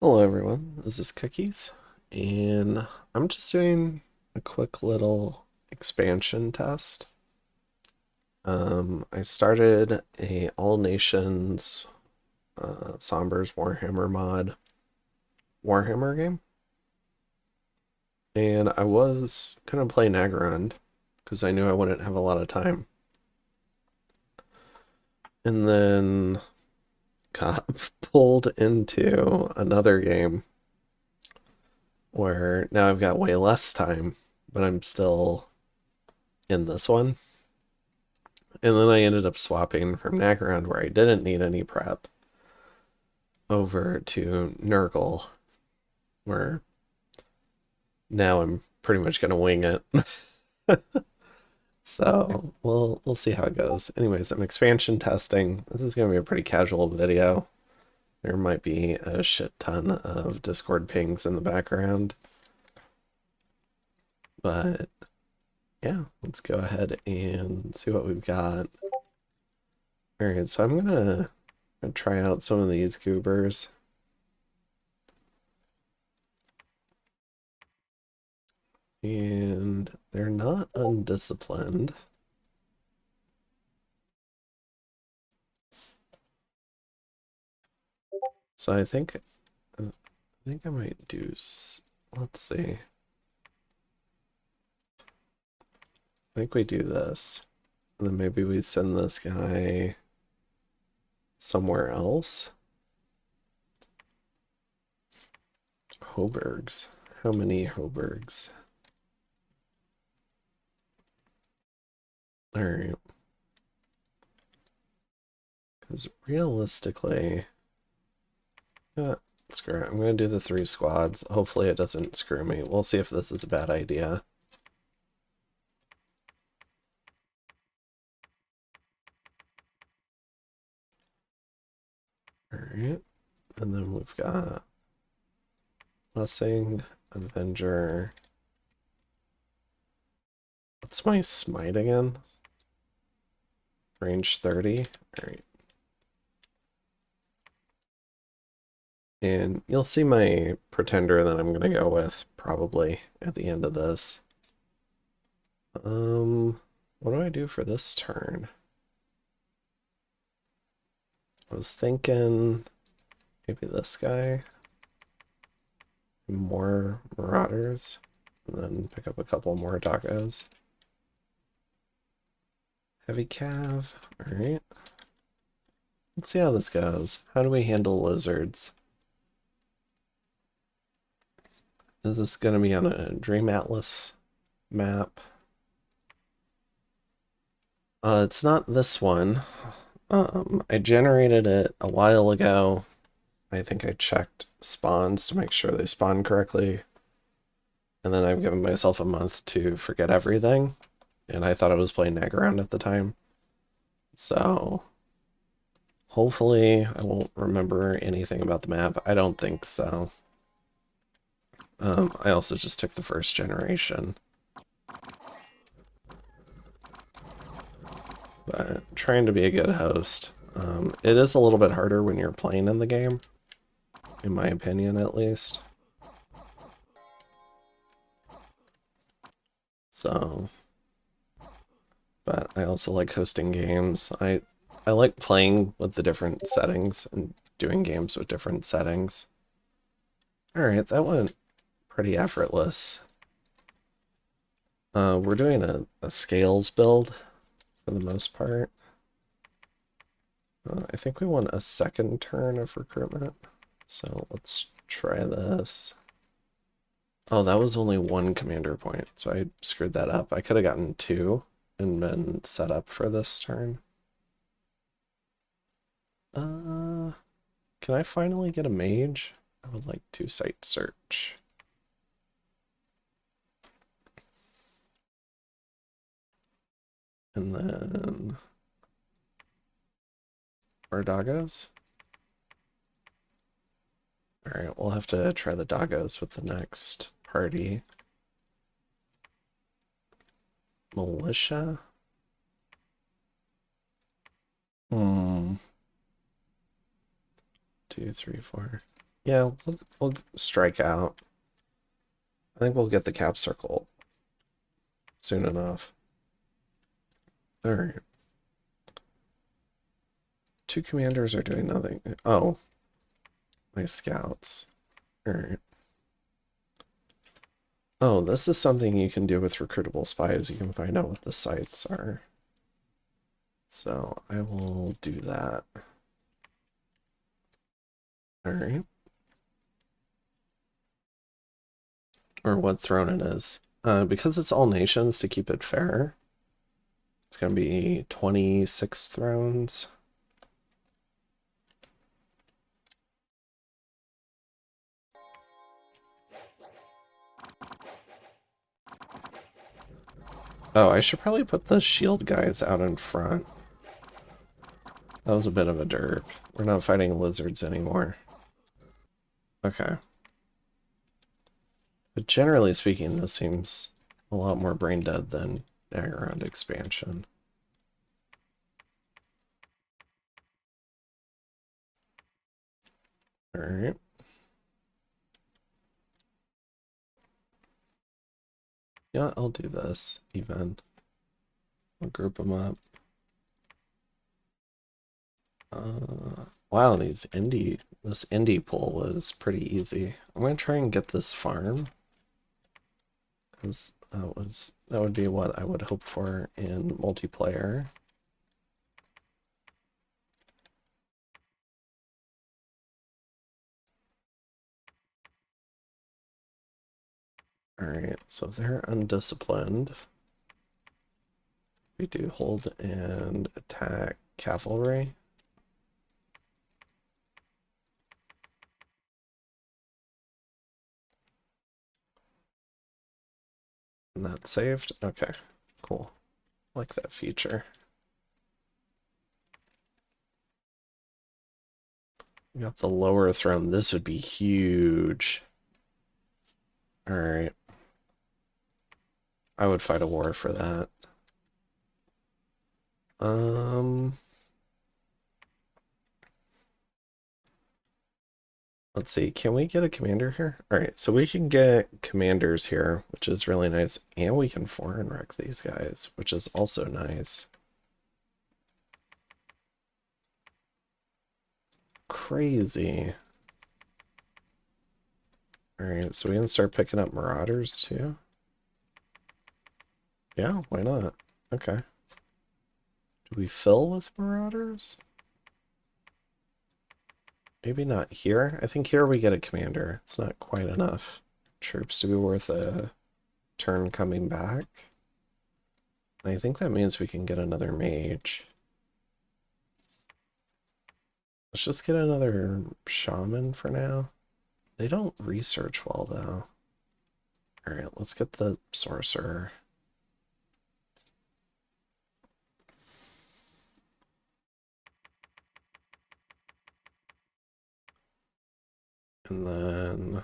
Hello everyone, this is Cookies, and I'm just doing a quick little expansion test. I started a All Nations Sombers Warhammer mod Warhammer game, and I was gonna play Nagarond because I knew I wouldn't have a lot of time, and then got pulled into another game where now I've got way less time, but I'm still in this one. And then I ended up swapping from Nagaround, where I didn't need any prep, over to Nurgle, where now I'm pretty much gonna wing it. So we'll see how it goes. Anyways, I'm expansion testing. This is gonna be a pretty casual video. There might be a shit ton of Discord pings in the background. But yeah, let's go ahead and see what we've got. Alright, so I'm gonna try out some of these goobers. And they're not undisciplined. So I think I might do, let's see. I think we do this. And then maybe we send this guy somewhere else. Hobergs. How many Hobergs? Alright. Because realistically, screw it. I'm going to do the 3 squads. Hopefully it doesn't screw me. We'll see if this is a bad idea. Alright. And then we've got Blessing, Avenger. What's my smite again? Range 30. Alright. And you'll see my pretender that I'm going to go with probably at the end of this. What do I do for this turn? I was thinking maybe this guy. More Marauders. And then pick up a couple more doggos. Heavy Cav. Alright. Let's see how this goes. How do we handle lizards? Is this going to be on a Dream Atlas map? It's not this one. I generated it a while ago. I think I checked spawns to make sure they spawn correctly. And then I've given myself a month to forget everything. And I thought I was playing Nagaround at the time. So hopefully I won't remember anything about the map. I don't think so. I also just took the first generation. But trying to be a good host. It is a little bit harder when you're playing in the game, in my opinion at least. So, but I also like hosting games. I like playing with the different settings and doing games with different settings. Alright, that went pretty effortless. We're doing a scales build for the most part. I think we want a second turn of recruitment. So let's try this. Oh, that was only 1 commander point, so I screwed that up. I could have gotten 2 and been set up for this turn. Can I finally get a mage? I would like to site search. And then our doggos. Alright, we'll have to try the doggos with the next party. Militia? 2, 3, 4. Yeah, we'll strike out. I think we'll get the cap circle soon enough. Alright. Two commanders are doing nothing. Oh, my scouts. Alright. Oh, this is something you can do with recruitable spies. You can find out what the sites are. So I will do that. Alright. Or what throne it is. Because it's all nations, to keep it fair, it's going to be 26 thrones. Oh, I should probably put the shield guys out in front. That was a bit of a derp. We're not fighting lizards anymore. Okay. But generally speaking, this seems a lot more brain dead than Agarond expansion. Alright. Yeah, I'll do this even. I'll group them up. Wow, this indie pull was pretty easy. I'm gonna try and get this farm. Because that would be what I would hope for in multiplayer. Alright, so if they're undisciplined, we do hold and attack cavalry. And that's saved? Okay, cool. Like that feature. We got the lower throne. This would be huge. Alright. I would fight a war for that. Let's see, can we get a commander here? Alright, so we can get commanders here, which is really nice, and we can foreign wreck these guys, which is also nice. Crazy. Alright, so we can start picking up marauders too. Yeah, why not? Okay. Do we fill with marauders? Maybe not here. I think here we get a commander. It's not quite enough troops to be worth a turn coming back. And I think that means we can get another mage. Let's just get another shaman for now. They don't research well, though. Alright, let's get the sorcerer. And then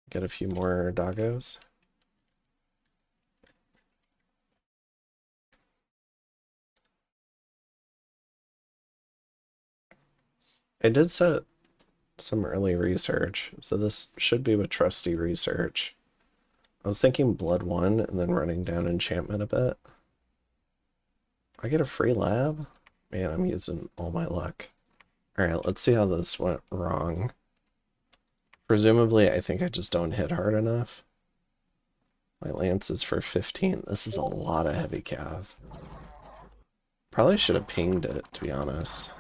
get a few more doggos. I did set some early research, so this should be with trusty research. I was thinking blood 1 and then running down enchantment a bit. I get a free lab? Man, I'm using all my luck. Alright, let's see how this went wrong. Presumably, I think I just don't hit hard enough. My lance is for 15. This is a lot of heavy cav. Probably should have pinged it, to be honest.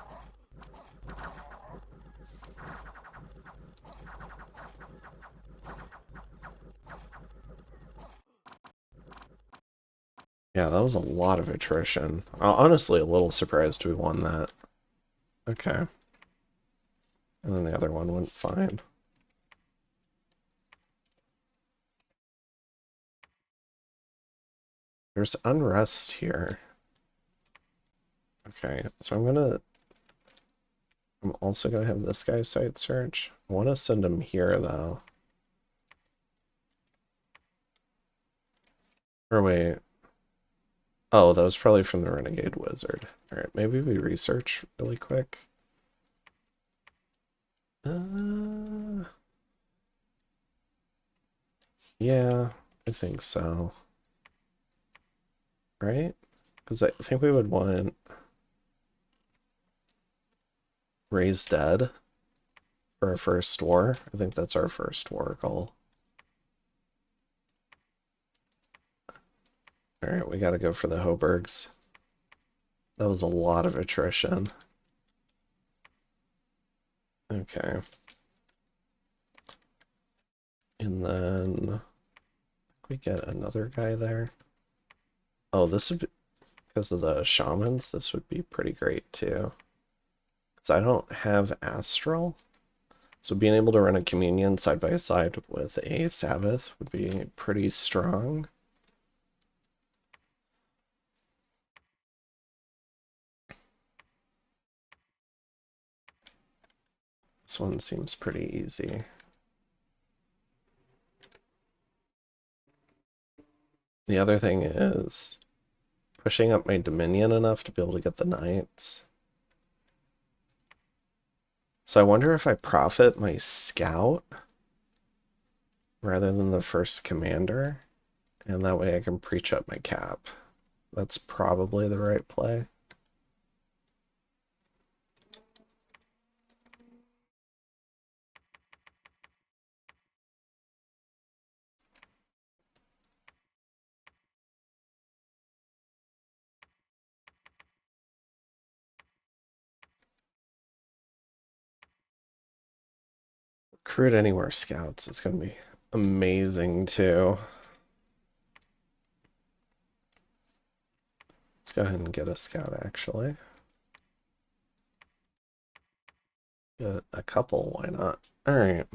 Yeah, that was a lot of attrition. Honestly, a little surprised we won that. Okay. And then the other one went fine. There's unrest here. Okay, so I'm also gonna have this guy site search. I want to send him here, though. Or wait. Oh, that was probably from the Renegade Wizard. Alright, maybe we research really quick. Yeah, I think so. Right? Because I think we would want Raise Dead for our first war. I think that's our first war goal. Alright, we gotta go for the Hoburgs. That was a lot of attrition. Okay. And then we get another guy there. Oh, this would be because of the shamans, this would be pretty great too. Because I don't have Astral. So being able to run a communion side by side with a Sabbath would be pretty strong. This one seems pretty easy. The other thing is pushing up my Dominion enough to be able to get the Knights. So I wonder if I profit my Scout rather than the first Commander, and that way I can preach up my cap. That's probably the right play. Recruit Anywhere Scouts is going to be amazing too. Let's go ahead and get a scout actually. Get a couple, why not? All right.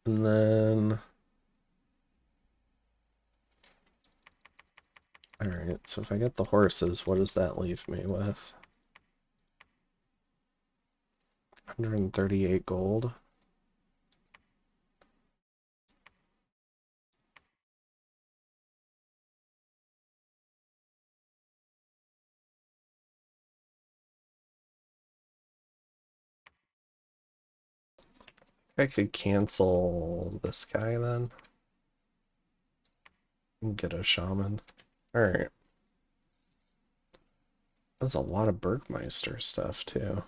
And then, all right, so if I get the horses, what does that leave me with? 138 gold. I could cancel this guy then and get a shaman. All right. There's a lot of Bergmeister stuff too.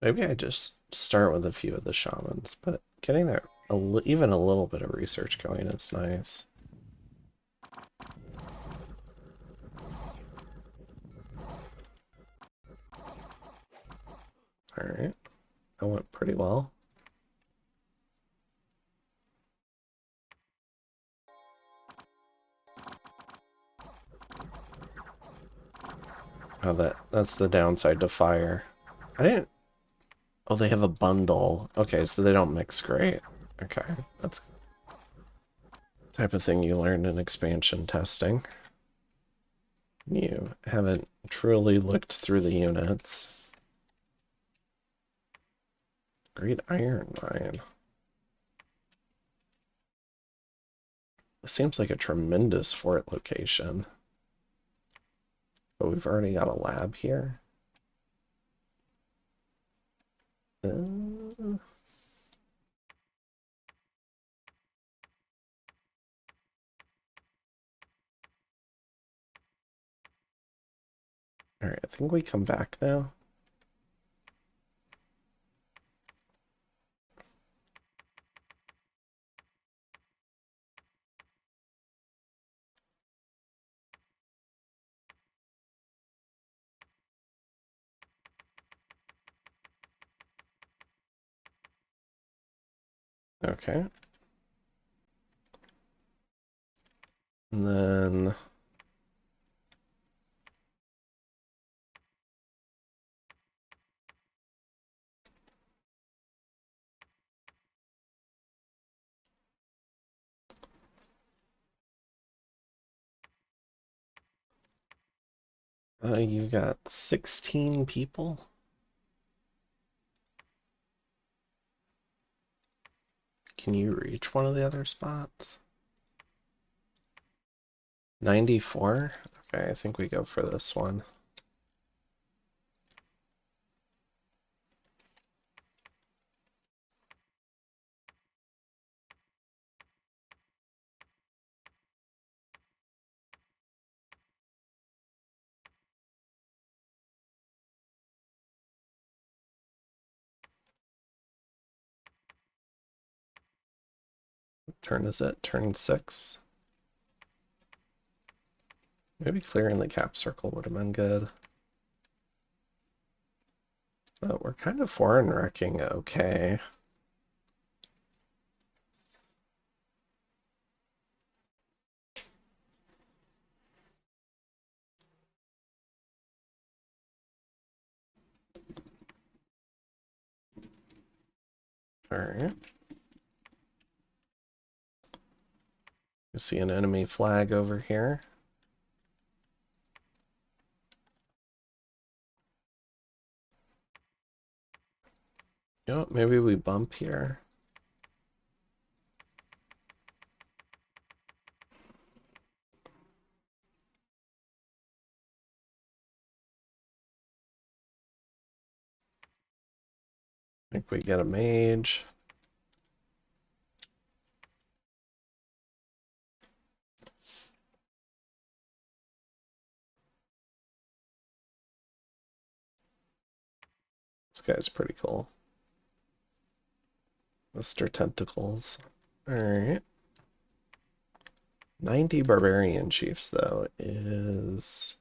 Maybe I just start with a few of the shamans, but getting there even a little bit of research going is nice. All right, that went pretty well. Oh, that's the downside to fire. I didn't. Oh, they have a bundle. Okay, so they don't mix great. Okay, that's the type of thing you learn in expansion testing. You haven't truly looked through the units. Great Iron Mine. This seems like a tremendous fort location. But we've already got a lab here. All right, I think we come back now. Okay. And then You got 16 people? Can you reach one of the other spots? 94? Okay, I think we go for this one. What turn is it? Turn 6? Maybe clearing the cap circle would have been good. But we're kind of foreign wrecking okay. Alright. You see an enemy flag over here. You know what, maybe we bump here. I think we get a mage. This guy's pretty cool. Mr. Tentacles. Alright. 90 barbarian chiefs, though, is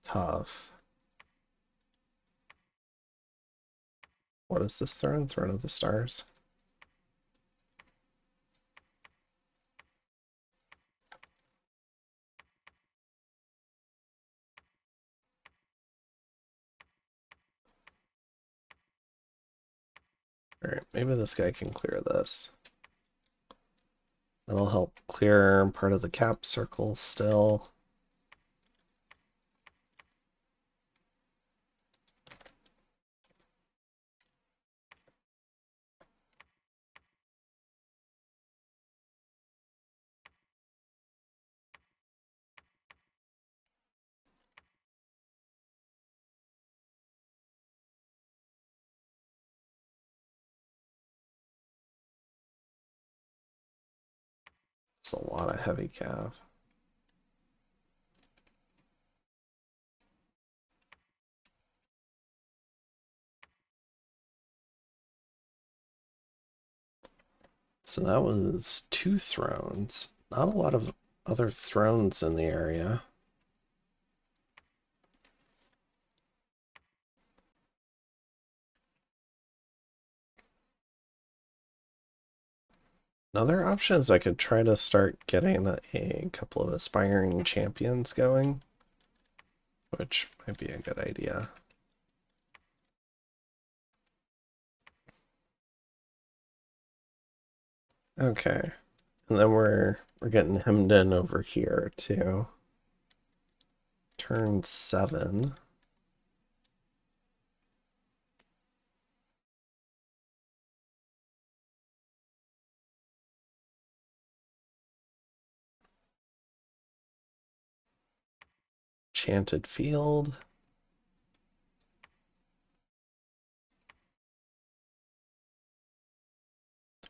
tough. What is this throne? Throne of the Stars. Alright, maybe this guy can clear this. That'll help clear part of the cap circle still. It's a lot of heavy cav. So that was 2 thrones. Not a lot of other thrones in the area. Another option is I could try to start getting a couple of aspiring champions going, which might be a good idea. Okay. And then we're getting hemmed in over here too. Turn 7. Enchanted Field.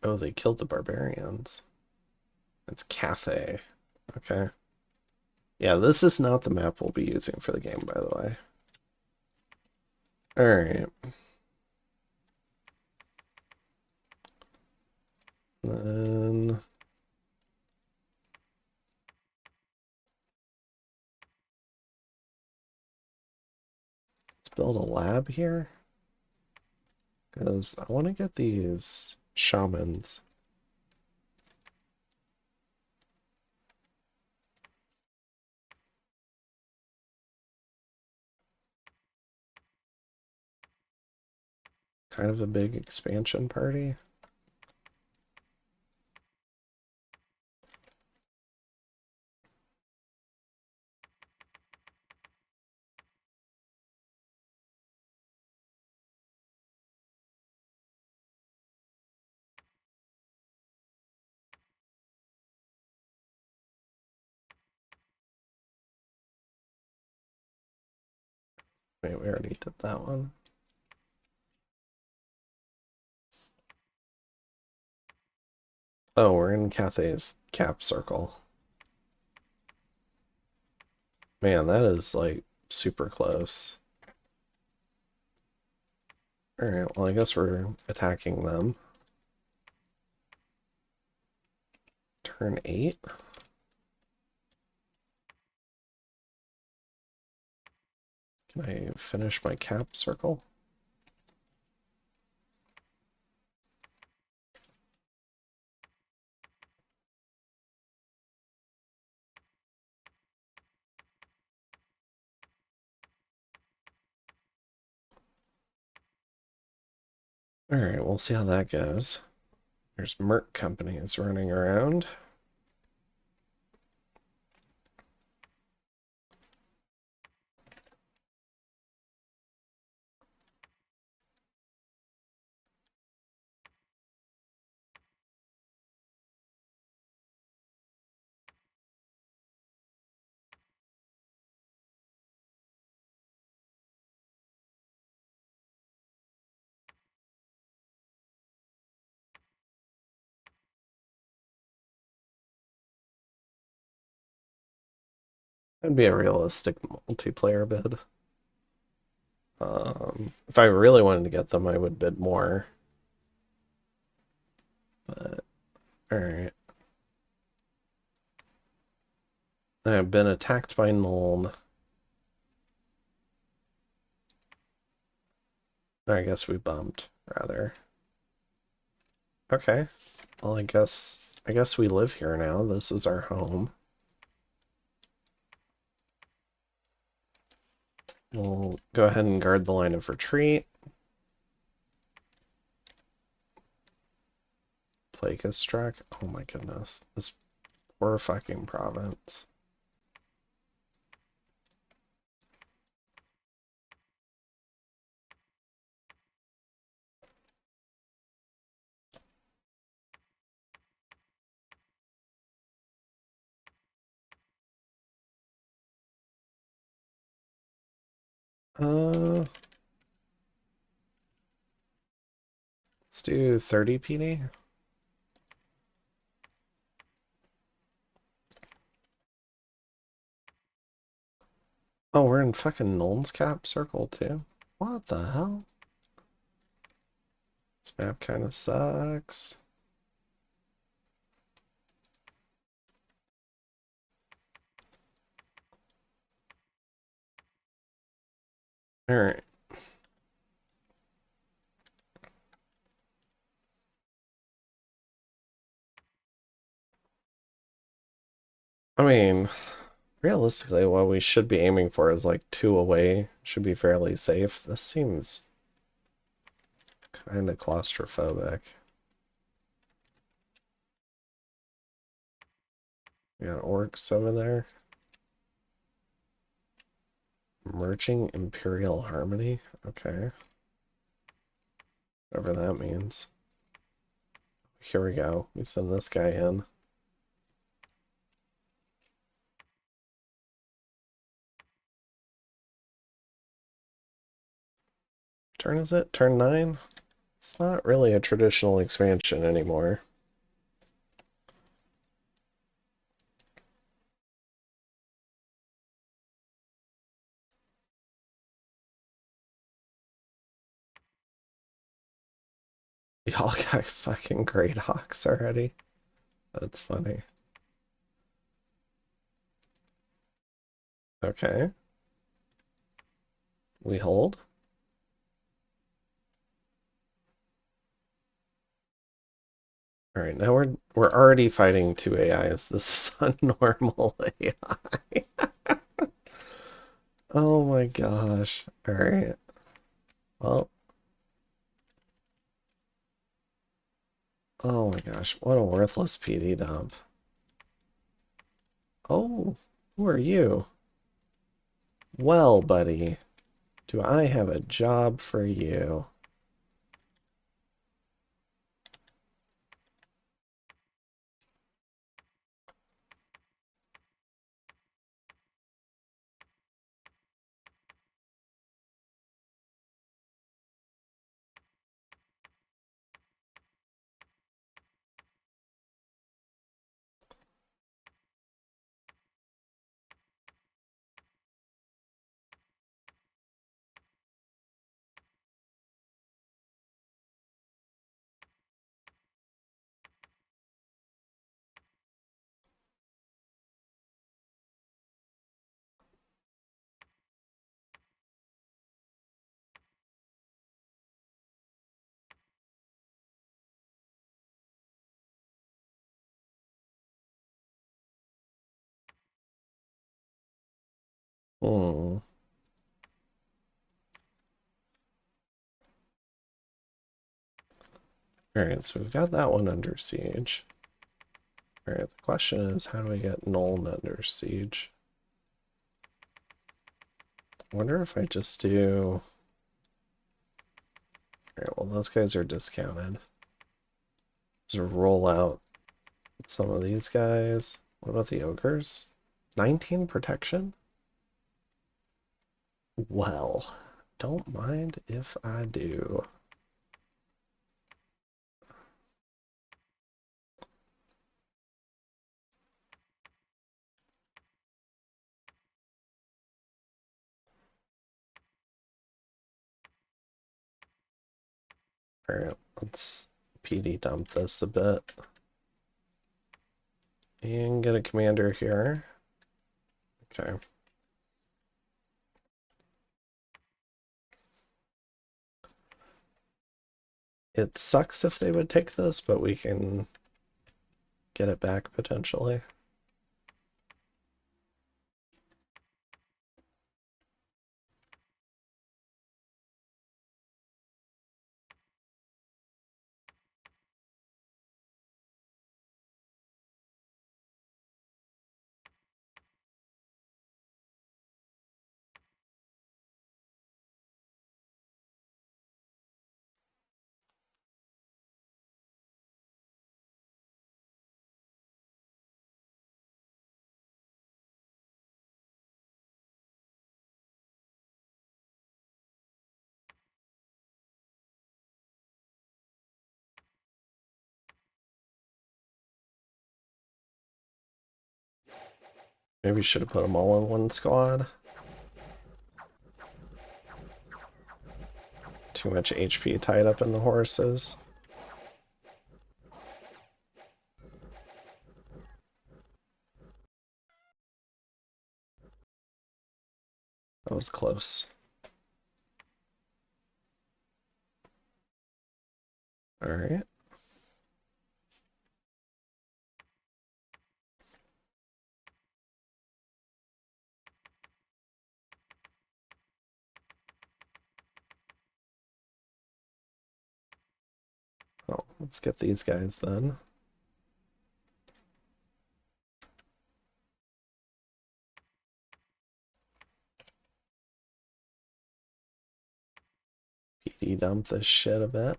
Oh, they killed the barbarians. It's Cathay. Okay. Yeah, this is not the map we'll be using for the game, by the way. Alright. Then let's build a lab here. Because I want to get these shamans. Kind of a big expansion party. Wait, we already did that one. Oh, we're in Cathay's cap circle. Man, that is like super close. Alright, well, I guess we're attacking them. Turn 8. Can I finish my cap circle? Alright, we'll see how that goes. There's Merc companies running around. That'd be a realistic multiplayer bid. If I really wanted to get them, I would bid more. But, alright. I've been attacked by Nuln. I guess we bumped, rather. Okay. Well, I guess we live here now. This is our home. We'll go ahead and guard the line of retreat. Plague has struck. Oh my goodness. This poor fucking province. Let's do 30 PD. Oh, we're in fucking Nuln's cap circle too. What the hell? This map kind of sucks. Alright. I mean, realistically, what we should be aiming for is like 2 away. Should be fairly safe. This seems kind of claustrophobic. Yeah, orcs over there. Merging Imperial Harmony? Okay. Whatever that means. Here we go. We send this guy in. Turn is it? Turn 9? It's not really a traditional expansion anymore. Y'all got fucking great hawks already. That's funny. Okay. We hold. All right, now we're already fighting 2 AIs. This is a normal AI. Oh my gosh. All right. Well. Oh my gosh. What a worthless PD dump. Oh, who are you? Well, buddy, do I have a job for you? Hmm. Alright, so we've got that one under siege. Alright, the question is, how do we get Nuln under siege? I wonder if I just do... Alright, well those guys are discounted. Just roll out some of these guys. What about the ogres? 19 protection? Well, don't mind if I do. Alright, let's PD dump this a bit. And get a commander here. Okay. It sucks if they would take this, but we can get it back potentially. Maybe we should have put them all in one squad. Too much HP tied up in the horses. That was close. Alright. Oh, let's get these guys then. PD dump this shit a bit.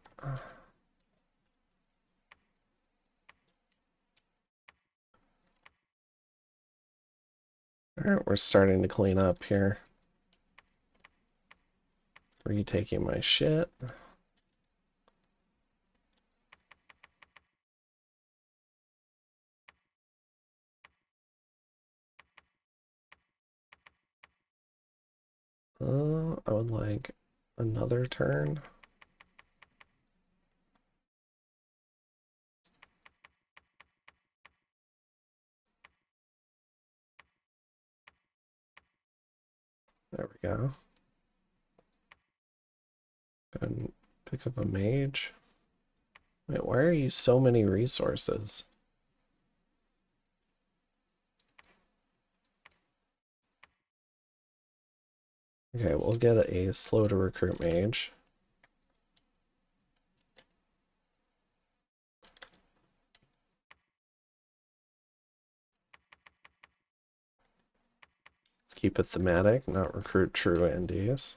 Alright, we're starting to clean up here. Retaking my shit. I would like another turn. There we go. And pick up a mage. Wait, why are you so many resources? Okay, we'll get a slow to recruit mage. Let's keep it thematic, not recruit true NDs.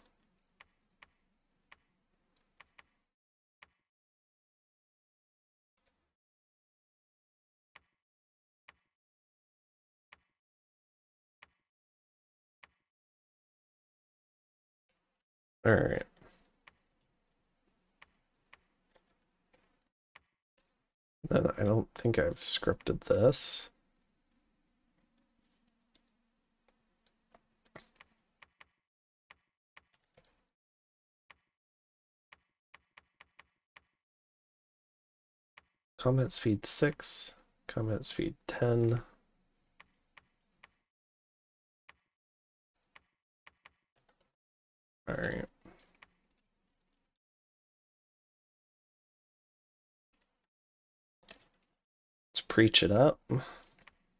Alright. Then I don't think I've scripted this. Combat speed 6, combat speed 10. Alright. Let's preach it up.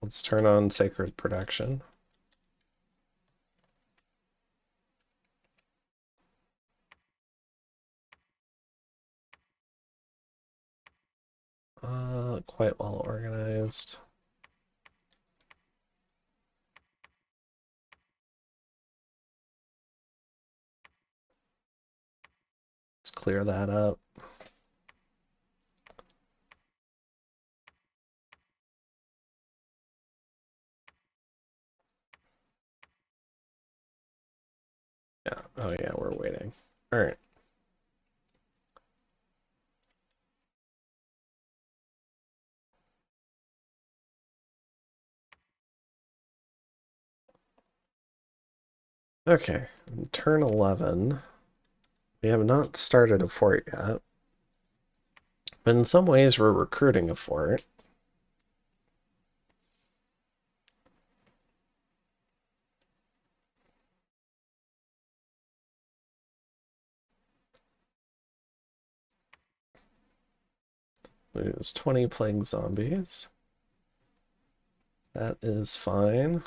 Let's turn on Sacred Protection. Quite well organized. Let's clear that up. Yeah, oh yeah, we're waiting. All right. Okay, turn 11. We have not started a fort yet. But in some ways, we're recruiting a fort. Lose 20 plague zombies. That is fine.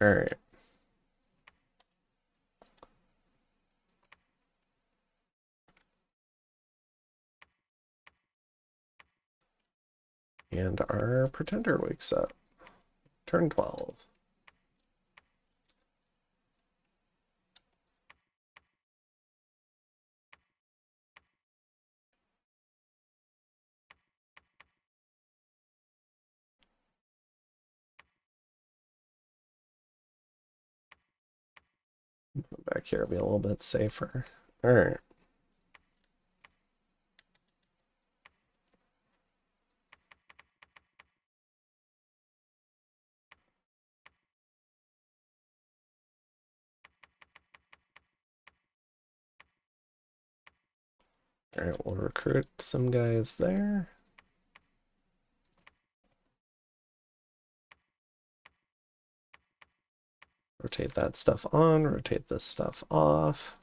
All right. And our pretender wakes up. Turn 12. Back here will be a little bit safer. All right. All right, we'll recruit some guys there. Rotate that stuff on, rotate this stuff off.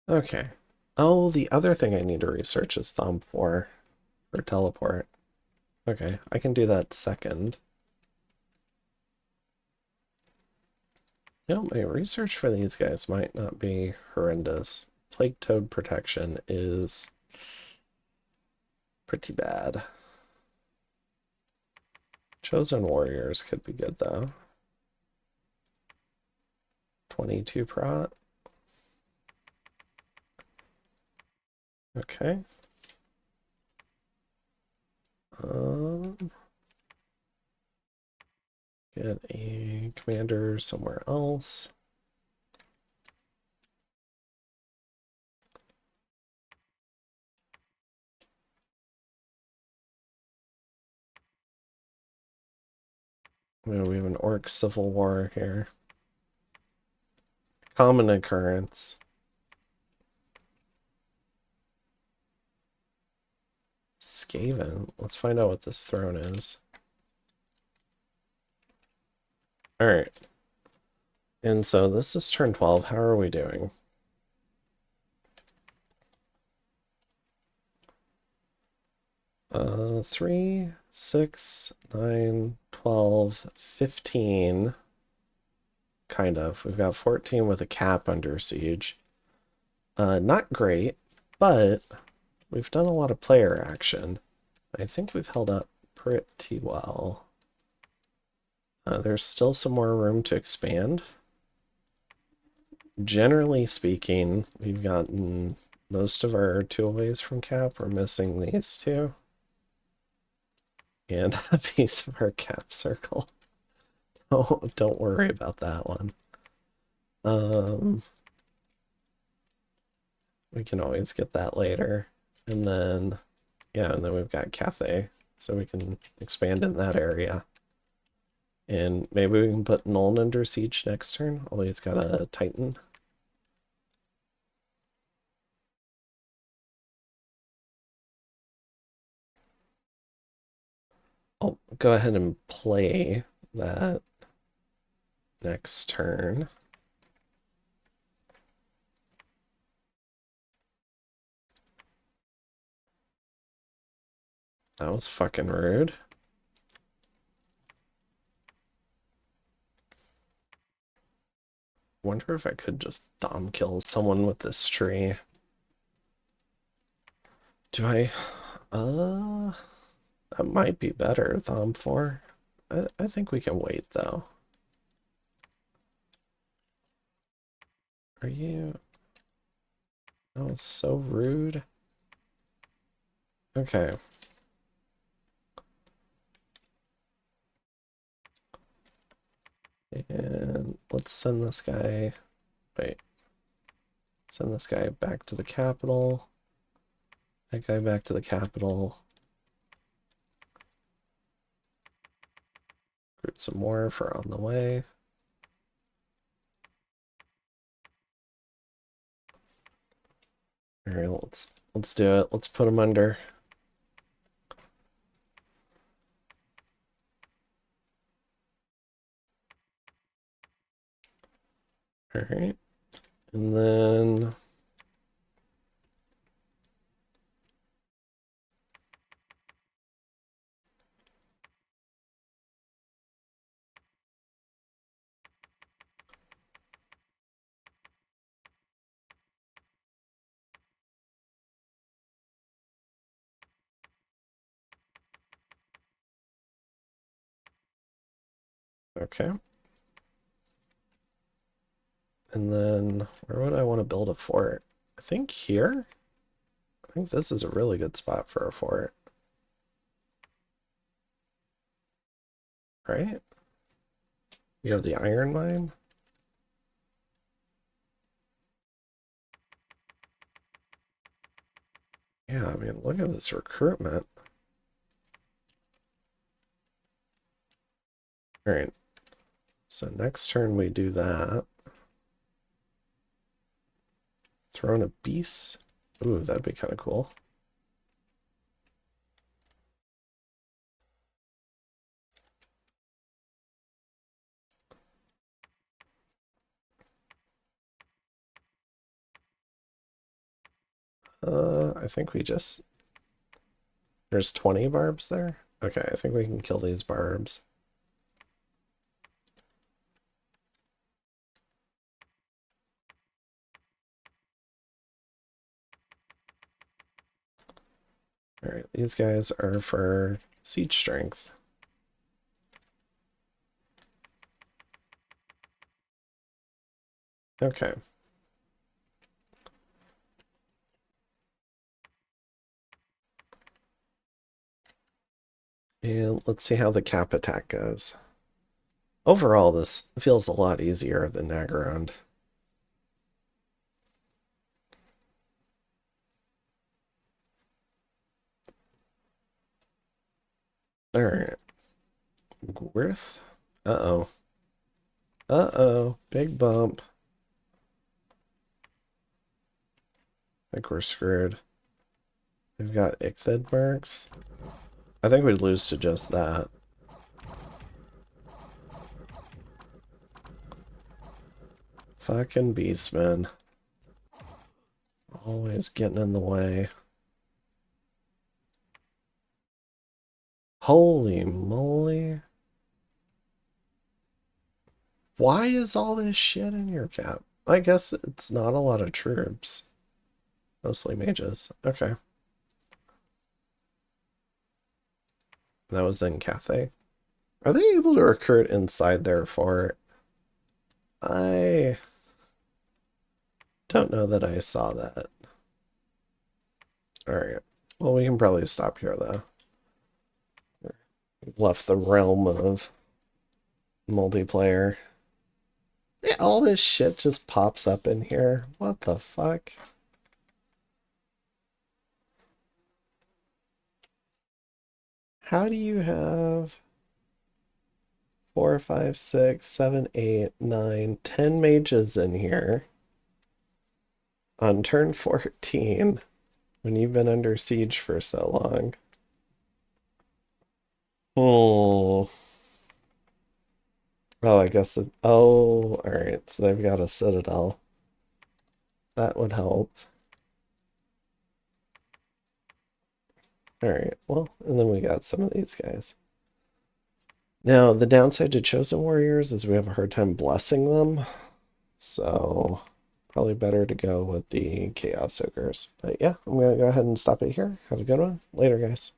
Okay. Oh, the other thing I need to research is Thumb for teleport. Okay, I can do that second. You know, my research for these guys might not be horrendous. Plague Toad protection is pretty bad. Chosen Warriors could be good, though. 22 prot. Okay. Um, get a commander somewhere else. Oh, we have an orc civil war here. Common occurrence. Skaven. Let's find out what this throne is. All right. And so this is turn 12. How are we doing? Uh, 3, 6, 9, 12, 15. Kind of. We've got 14 with a cap under siege. Not great, but we've done a lot of player action. I think we've held up pretty well. There's still some more room to expand. Generally speaking, we've gotten most of our two-aways from cap. We're missing these two. And a piece of our cap circle. Oh, don't worry about that one. We can always get that later. And then, yeah, and then we've got Cathay, so we can expand in that area. And maybe we can put Nuln under siege next turn, although he's got a Titan. I'll go ahead and play that next turn. That was fucking rude. Wonder if I could just dom kill someone with this tree. Do I? That might be better, Thom 4. I think we can wait, though. Are you? That was so rude. Okay. And let's send this guy... Wait. Send this guy back to the capital. That guy back to the capital. Recruit some more for on the way. All right, let's do it. Let's put him under. All right, and then okay. And then where would I want to build a fort? I think here. I think this is a really good spot for a fort. Right? You have the iron mine. Yeah, I mean, look at this recruitment. All right. So next turn we do that. Throwing a beast. Ooh, that'd be kind of cool. I think we just... There's 20 barbs there? Okay, I think we can kill these barbs. Alright, these guys are for siege strength. Okay. And let's see how the cap attack goes. Overall, this feels a lot easier than Nagarond. Alright. Gwyrth? Uh-oh. Uh-oh. Big bump. I think we're screwed. We've got Ichthid marks. I think we'd lose to just that. Fucking beastmen. Always getting in the way. Holy moly. Why is all this shit in your cap? I guess it's not a lot of troops. Mostly mages. Okay. That was in Cathay. Are they able to recruit inside their fort? I don't know that I saw that. Alright. Well, we can probably stop here, though. Left the realm of multiplayer. Yeah, all this shit just pops up in here. What the fuck? How do you have 4, 5, 6, 7, 8, 9, 10 mages in here on turn 14 when you've been under siege for so long? Oh. Oh, I guess it... Oh, alright, so they've got a citadel. That would help. All right, well, and then we got some of these guys. Now, the downside to Chosen Warriors is we have a hard time blessing them. So, probably better to go with the Chaos Ogres. But yeah, I'm going to go ahead and stop it here. Have a good one. Later, guys.